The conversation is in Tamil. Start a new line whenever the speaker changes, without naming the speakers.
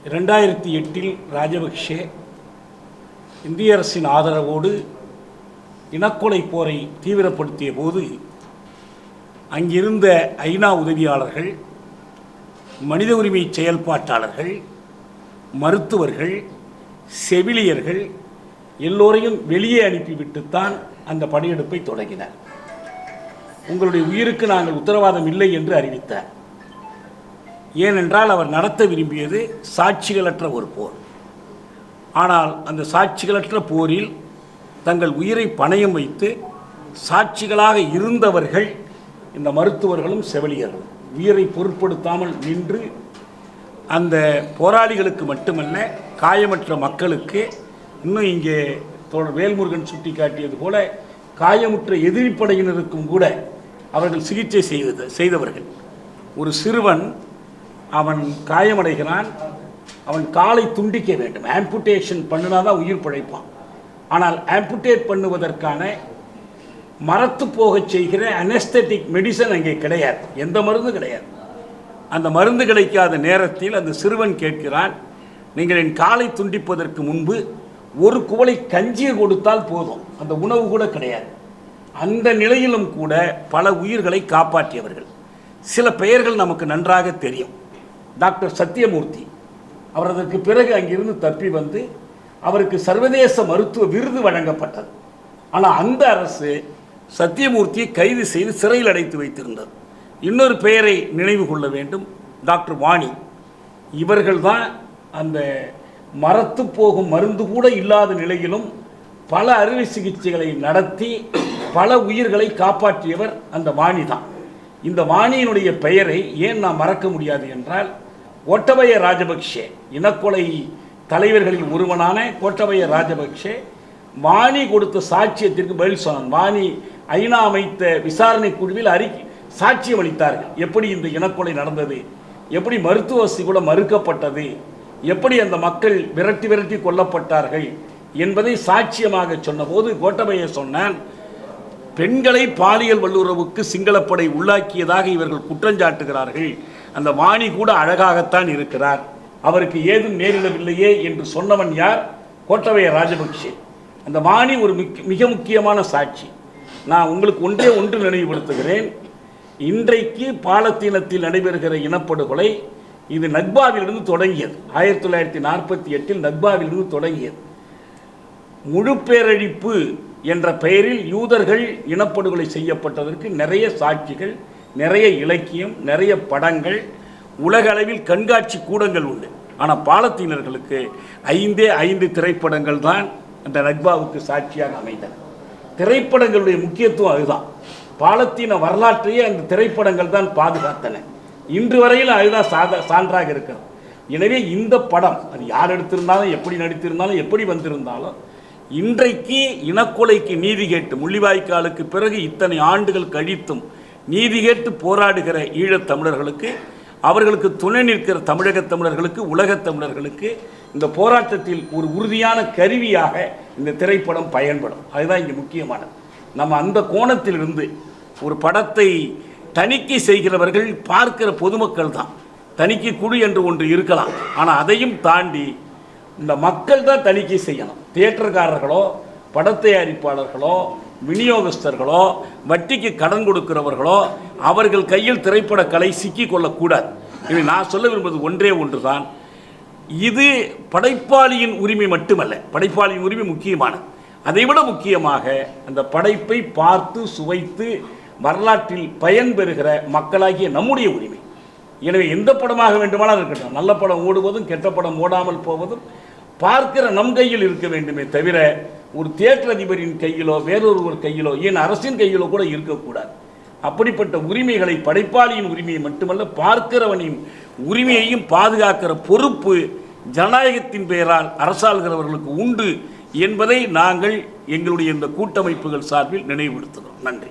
2008 ராஜபக்ஷே இந்திய அரசின் ஆதரவோடு இனக்கொலை போரை தீவிரப்படுத்திய போது அங்கிருந்த ஐநா உதவியாளர்கள், மனித உரிமை செயல்பாட்டாளர்கள், மருத்துவர்கள், செவிலியர்கள் எல்லோரையும் வெளியே அனுப்பிவிட்டுத்தான் அந்த படையெடுப்பை தொடங்கினார். உங்களுடைய உயிருக்கு நாங்கள் உத்தரவாதம் இல்லை என்று அறிவித்தார். ஏனென்றால் அவர் நடத்த விரும்பியது சாட்சிகளற்ற ஒரு போர். ஆனால் அந்த சாட்சிகளற்ற போரில் தங்கள் உயிரை பணயம் வைத்து சாட்சிகளாக இருந்தவர்கள் இந்த மருத்துவர்களும் செவிலியர்களும் உயிரை பொருட்படுத்தாமல் நின்று அந்த போராளிகளுக்கு மட்டுமல்ல, காயமற்ற மக்களுக்கு, இன்னும் இங்கே வேல்முருகன் சுட்டி காட்டியது போல காயமுற்ற எதிரிப்படையினருக்கும் கூட அவர்கள் சிகிச்சை செய்தவர்கள். ஒரு சிறுவன் அவன் காயமடைகிறான், அவன் காலை துண்டிக்க வேண்டும், ஆம்புடேஷன் பண்ணினாதான் உயிர் பிழைப்பான். ஆனால் ஆம்புடேட் பண்ணுவதற்கான மரத்து போகச் செய்கிற அனஸ்தட்டிக் மெடிசன் அங்கே கிடையாது, எந்த மருந்து கிடையாது. அந்த மருந்து கிடைக்காத நேரத்தில் அந்த சிறுவன் கேட்கிறான், நீங்கள் என் காலை துண்டிப்பதற்கு முன்பு ஒரு குவளை கஞ்சியை கொடுத்தால் போதும், அந்த உணவு கூட கிடையாது. அந்த நிலையிலும் கூட பல உயிர்களை காப்பாற்றியவர்கள். சில பெயர்கள் நமக்கு நன்றாக தெரியும். டாக்டர் சத்தியமூர்த்தி, அவர் அதற்கு பிறகு அங்கிருந்து தப்பி வந்து அவருக்கு சர்வதேச மருத்துவ விருது வழங்கப்பட்டது. ஆனால் அந்த அரசு சத்தியமூர்த்தியை கைது செய்து சிறையில் அடைத்து வைத்திருந்தது. இன்னொரு பெயரை நினைவு கொள்ள வேண்டும், டாக்டர் வாணி. இவர்கள்தான் அந்த மரத்து போகும் மருந்து கூட இல்லாத நிலையிலும் பல அறுவை சிகிச்சைகளை நடத்தி பல உயிர்களை காப்பாற்றியவர் அந்த வாணி தான். இந்த வாணியினுடைய பெயரை ஏன் நாம் மறக்க முடியாது என்றால், கோட்டபய ராஜபக்ஷே, இனக்கொலை தலைவர்களில் ஒருவனான கோட்டபய ராஜபக்ஷே வாணி கொடுத்த சாட்சியத்திற்கு பதில் சொன்னான். வாணி ஐநா அமைத்த விசாரணை குழுவில் சாட்சியம் அளித்தார்கள். எப்படி இந்த இனக்கொலை நடந்தது, எப்படி மருத்துவ வசதி கூட மறுக்கப்பட்டது, எப்படி அந்த மக்கள் விரட்டி விரட்டி கொல்லப்பட்டார்கள் என்பதை சாட்சியமாக சொன்னபோது கோட்டபய சொன்னான், பெண்களை பாலியல் வல்லுறவுக்கு சிங்களப்படை உள்ளாக்கியதாக இவர்கள் குற்றஞ்சாட்டுகிறார்கள், அந்த வாணி கூட அழகாகத்தான் இருக்கிறார், அவருக்கு ஏதும் நேரிடவில்லையே என்று சொன்னவன் யார்? கோட்டபய ராஜபக்ஷே. அந்த வாணி ஒரு மிக முக்கியமான சாட்சி. நான் உங்களுக்கு ஒன்று நினைவுபடுத்துகிறேன். இன்றைக்கு பாலத்தீனத்தில் நடைபெறுகிற இனப்படுகொலை இது நக்பாவிலிருந்து தொடங்கியது. 1948 நக்பாவிலிருந்து தொடங்கியது. முழு பேரழிப்பு என்ற பெயரில் யூதர்கள் இனப்படுகொலை செய்யப்பட்டதற்கு நிறைய சாட்சிகள், நிறைய இலக்கியம், நிறைய படங்கள், உலக அளவில் கண்காட்சி கூடங்கள் உண்டு. ஆனால் பாலத்தீனர்களுக்கு 5 திரைப்படங்கள் தான் அந்த நக்பாவுக்கு சாட்சியாக அமைந்தன. திரைப்படங்களுடைய முக்கியத்துவம் அதுதான். பாலத்தீன வரலாற்றையே அந்த திரைப்படங்கள் தான் பாதுகாத்தன. இன்று வரையில் அதுதான் சான்றாக இருக்கிறது. எனவே இந்த படம் அது யார் எடுத்திருந்தாலும், எப்படி நடித்திருந்தாலும், எப்படி வந்திருந்தாலும், இன்றைக்கு இனக்கொலைக்கு நீதி கேட்டு, முள்ளிவாய்க்காலுக்கு பிறகு இத்தனை ஆண்டுகள் கழித்தும் நீதி கேட்டு போராடுகிற ஈழத் தமிழர்களுக்கு, அவர்களுக்கு துணை நிற்கிற தமிழகத் தமிழர்களுக்கு, உலகத் தமிழர்களுக்கு இந்த போராட்டத்தில் ஒரு உறுதியான கருவியாக இந்த திரைப்படம் பயன்படும். அதுதான் இங்கே முக்கியமானது. நம்ம அந்த கோணத்திலிருந்து ஒரு படத்தை தணிக்கை செய்கிறவர்கள் பார்க்கிற பொதுமக்கள் தான். தணிக்கை குழு என்று ஒன்று இருக்கலாம், ஆனால் அதையும் தாண்டி இந்த மக்கள் தான் தணிக்கை செய்யணும். தியேட்டர்காரர்களோ, படத்தயாரிப்பாளர்களோ, விநியோகஸ்தர்களோ, வட்டிக்கு கடன் கொடுக்கிறவர்களோ அவர்கள் கையில் திரைப்பட கலை சிக்கி கொள்ளக்கூடாது. இவை நான் சொல்ல விரும்புவது ஒன்று தான். இது படைப்பாளியின் உரிமை மட்டுமல்ல, படைப்பாளியின் உரிமை முக்கியமானது. அதைவிட முக்கியமாக அந்த படைப்பை பார்த்து சுவைத்து வரலாற்றில் பயன்பெறுகிற மக்களாகிய நம்முடைய உரிமை. எனவே எந்த படமாக வேண்டுமானால் இருக்கட்டும், நல்ல படம் ஓடுவதும் கெட்ட படம் ஓடாமல் போவதும் பார்க்கிற நம் கையில் இருக்க வேண்டுமே தவிர ஒரு தியேட்டர் அதிபரின் கையிலோ, வேறொருவர் கையிலோ, ஏன் அரசின் கையிலோ கூட இருக்கக்கூடாது. அப்படிப்பட்ட உரிமைகளை, படைப்பாளியின் உரிமையை மட்டுமல்ல, பார்க்கிறவனின் உரிமையையும் பாதுகாக்கிற பொறுப்பு ஜனநாயகத்தின் பெயரால் அரசாள்கிறவர்களுக்கு உண்டு என்பதை நாங்கள் எங்களுடைய இந்த கூட்டமைப்புகள் சார்பில் நினைவுபடுத்துகிறோம். நன்றி.